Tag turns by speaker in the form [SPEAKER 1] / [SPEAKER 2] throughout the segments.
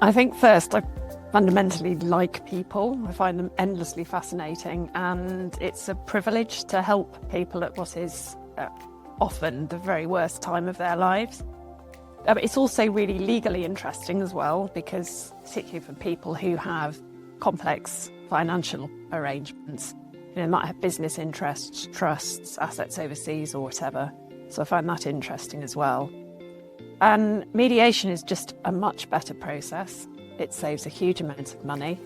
[SPEAKER 1] I think first, I fundamentally like people. I find them endlessly fascinating, and it's a privilege to help people at what is often the very worst time of their lives. It's also really legally interesting as well, because particularly for people who have complex financial arrangements, they might have business interests, trusts, assets overseas or whatever. So I find that interesting as well. And mediation is just a much better process. It saves a huge amount of money,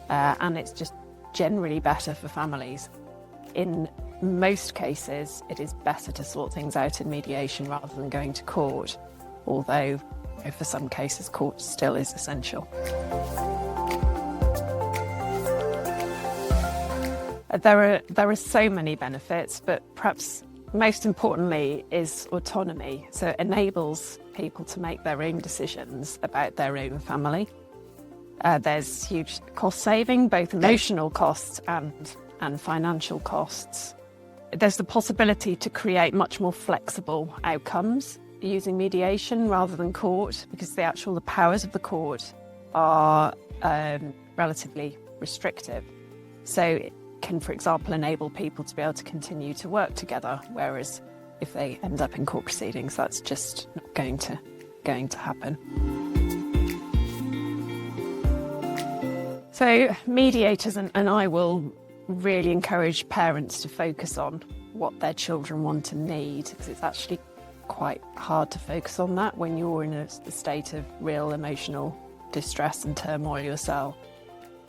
[SPEAKER 1] and it's just generally better for families. In most cases, it is better to sort things out in mediation rather than going to court, although for some cases court still is essential. There are so many benefits, but perhaps most importantly is autonomy. So it enables people to make their own decisions about their own family. There's huge cost saving, both emotional costs and financial costs. There's the possibility to create much more flexible outcomes using mediation rather than court, because the powers of the court are relatively restrictive. So it can, for example, enable people to be able to continue to work together, whereas if they end up in court proceedings, that's just not going to happen. So mediators and I will really encourage parents to focus on what their children want and need, because it's actually quite hard to focus on that when you're in a state of real emotional distress and turmoil yourself.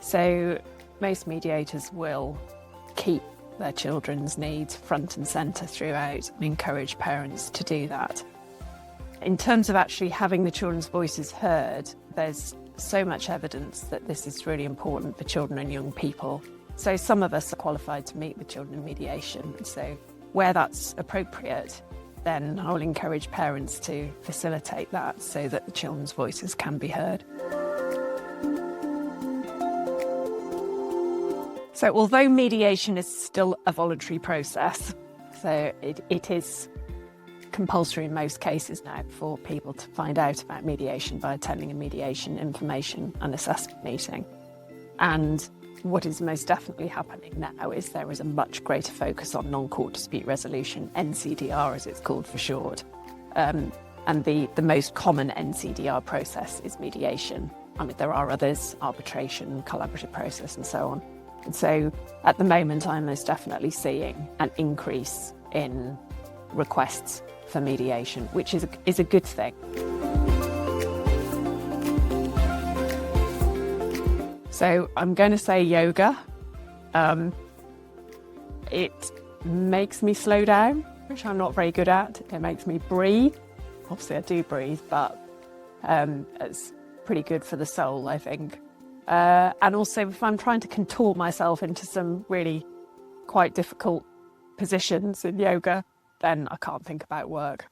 [SPEAKER 1] So most mediators will keep their children's needs front and centre throughout and encourage parents to do that. In terms of actually having the children's voices heard, there's so much evidence that this is really important for children and young people. So some of us are qualified to meet with children in mediation. So where that's appropriate, then I will encourage parents to facilitate that so that the children's voices can be heard. So although mediation is still a voluntary process, so it is compulsory in most cases now for people to find out about mediation by attending a mediation information and assessment meeting. And what is most definitely happening now is there is a much greater focus on non-court dispute resolution, NCDR as it's called for short. And the most common NCDR process is mediation. I mean, there are others, arbitration, collaborative process and so on. And so at the moment, I'm most definitely seeing an increase in requests for mediation, which is a good thing. So I'm going to say yoga. It makes me slow down, which I'm not very good at. It makes me breathe. Obviously I do breathe, but it's pretty good for the soul, I think. And also if I'm trying to contort myself into some really quite difficult positions in yoga, then I can't think about work.